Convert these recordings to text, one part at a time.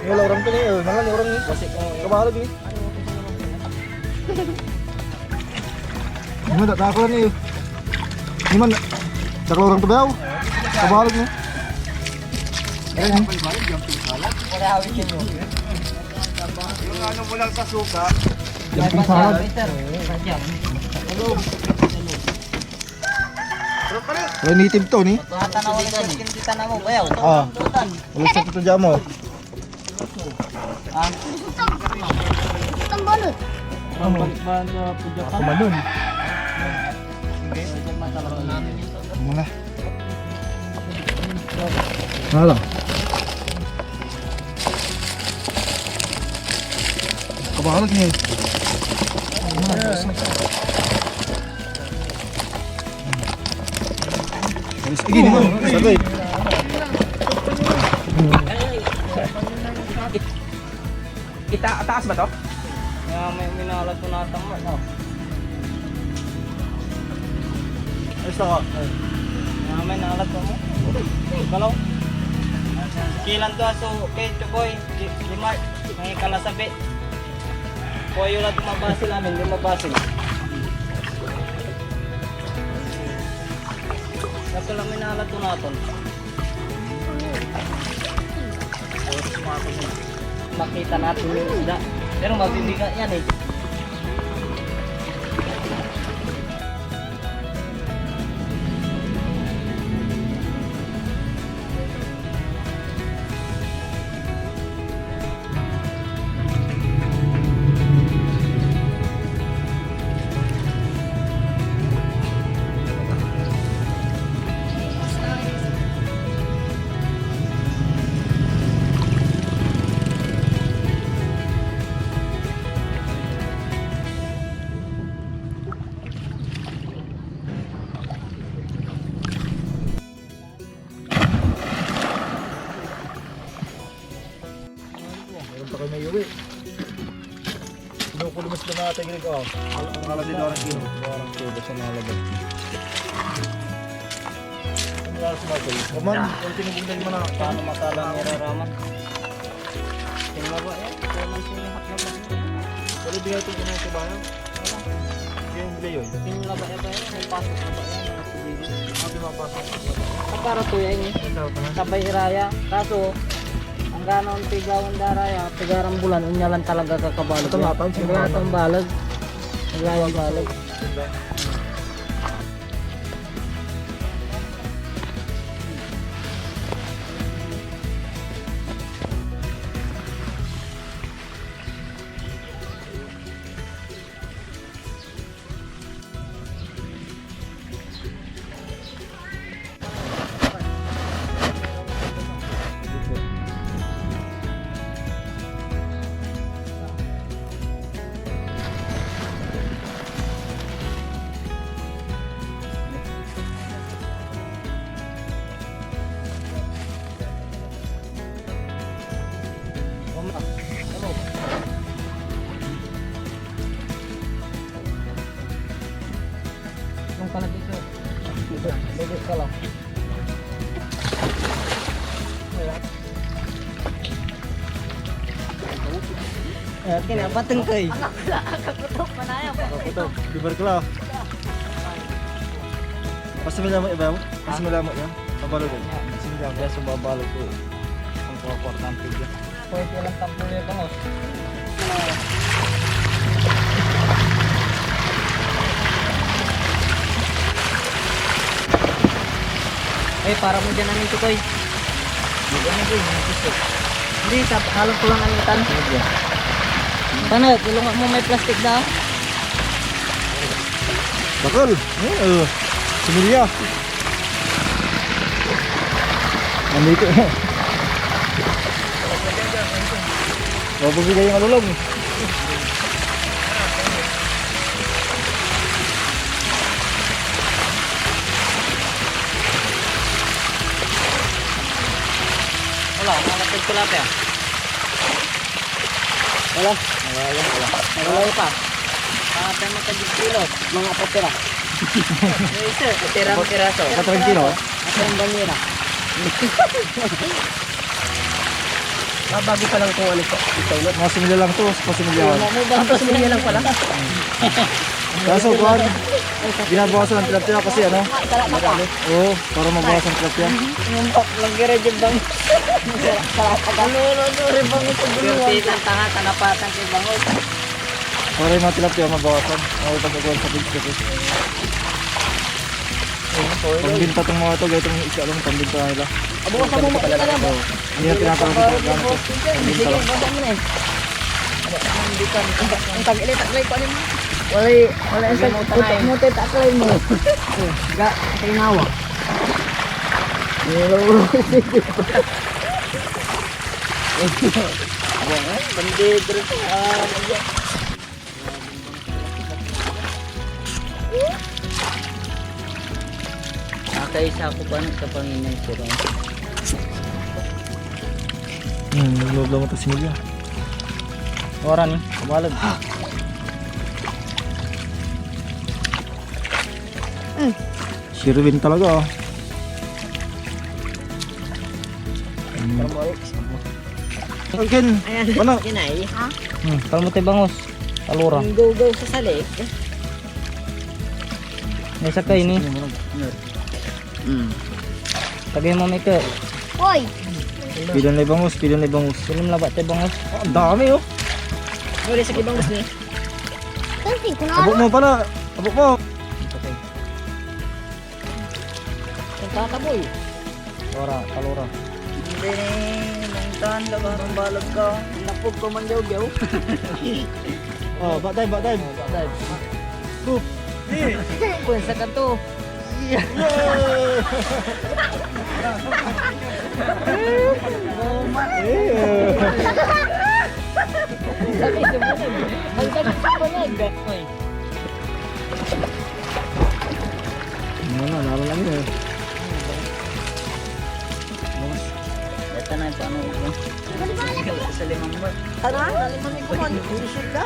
Wala orang to ni. Nangan ni orang ni. Kabahalag ni. Gimana tak ako ni? Gimana? Cakap orang tu bayaw. Kabahalag ni. Wala hawikin mo. Yung ano mo lang sa suka. Jumping salad. Kalau native to ni. Tuhatan ako ng skin kita na mo. Bayaw. Ah. Tutan. Ulit sa tuto jamo. Ah. Itang balot. Ako manun. Mula. Hala. Kabahalag ni. Sige naman, sabay. Taas ba to? May minalat ko na tama. Ayos ako. May nalat ko mo. Kalau kilan to aso kay Chokoy, lima may kalasabi. Koy ulat mabasil amin, di mabasil. Kaso lang may nalat ko naton. Makita natin yung isda. Pero mabibigat yan eh. Meron pa kayo may uwi. Pinukulumas na natin ganito ako. Ang alam din orang kilo. Orang kilo sa mga laban. Ang mga sumakay. Kaman, kung tinubugnan mo na. Paano makala ang iraraman? Tingnan ba yan? Ito naman sinihak na ba? Pero di natin ginagawa sa bayan. Hindi yung bilay yun. Tingnan ba yan? May pasok na ba yan? Sabi mapasok. Para to yan eh. Sabay iraya. Kaso, ang ganon tigawan daraya, tigarang bulan, unyalan talaga kakabalog. Ito nga, taon Hindi na itong balag. Naglayang balag. Nung ka na dito. Dito ka lang. Kaya bateng kay. Kakutok pa na yan. Ito, libar ko lang. Pasimila mo iba mo? Pasimila mo yan? Babalo din. Pasimila mo. Kaya sa babalo ko. Ang importante dyan. Pwede lang tampo niya ka mo. Eh, para mo dyan ang ito koy. Hindi, halong ko lang ang itan. Paano, tulungan mo may plastic daw. Bakal! Similya! Nandito eh. Mabubigay yung alulong. Wala, malapit ko lahat yan. Wala. Wala pa. Pangatay mo tagig kilo, mga patira. Sir, patirang piraso. 4 kilo? At yung banira. Bago pa lang itong ano ko. Mga similya lang to, pasimilyahan. Tapos mo lang pala. Kaso kuhan, binabawasan ng tilapia kasi ano? Oo, para mabawasan ng tilapia. Yung lagi-rejib bang. Ano-ano-ano bang ito buluan. Pero tanga, tanapatan kay bangot. Para yung mga tilapia mabawasan. Ako pagkagawa sa page kasi. Pambinta itong mga ito, gaya itong isa lang, pambinta nila. Abukas mo mo pala lang. Hindi na tinatawag ito, gano'n ito. Pambinta lang. Ang tag-ilay ko ano mo. Wala yung tag-utok mo tayo taklay mo. Ga, kay nawa. Bandit rin. Nakaisa ko pa sa Panginoon ko rin. Loob lang ito similya. Oran eh, kabalag. Sirwin talaga oh. Ken, ano? Kinay. Kalmuti bangos. Talura. Go sa salik. May sakay ni. Tagay mo may ka. Hoy! Pilan na bangus, pilan na bangus. Silim labat tayo bangos. Oh, ang dami oh. Wala sa kibang ni. Kanti ko na Abok mo pala, abok mo. Ang tataboy. Talura. Hindi nangtan labarang balag ka. Napog ko man yaw. Oh, batay. Kung sa kanto. Sabi sa bunag. Ang sabi sa bunag. Nalo lang yun. Ito na paano ko. Sa limang bar. Tara, nalimanin ko man. Isip ka.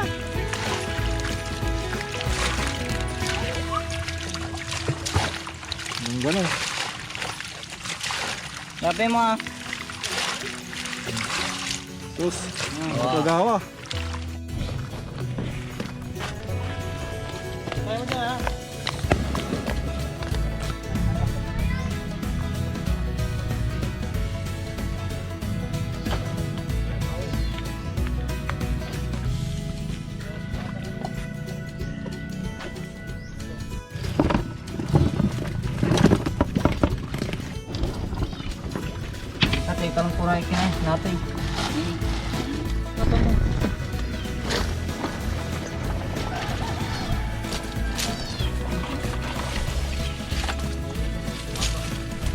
Ganun. Sabi mo ah. Terus, magagawa. Tatay tarong kuray kinay natay.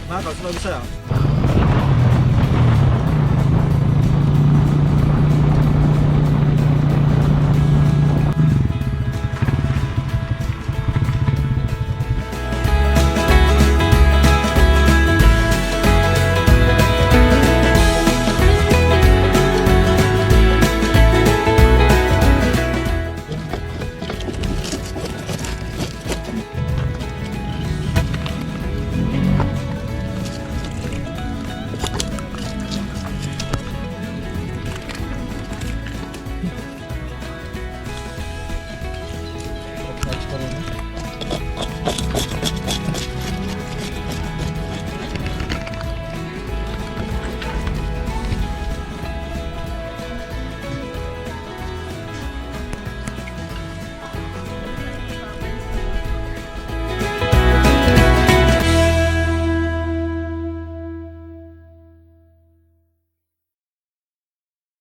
Nah, kalau sudah bisa ya.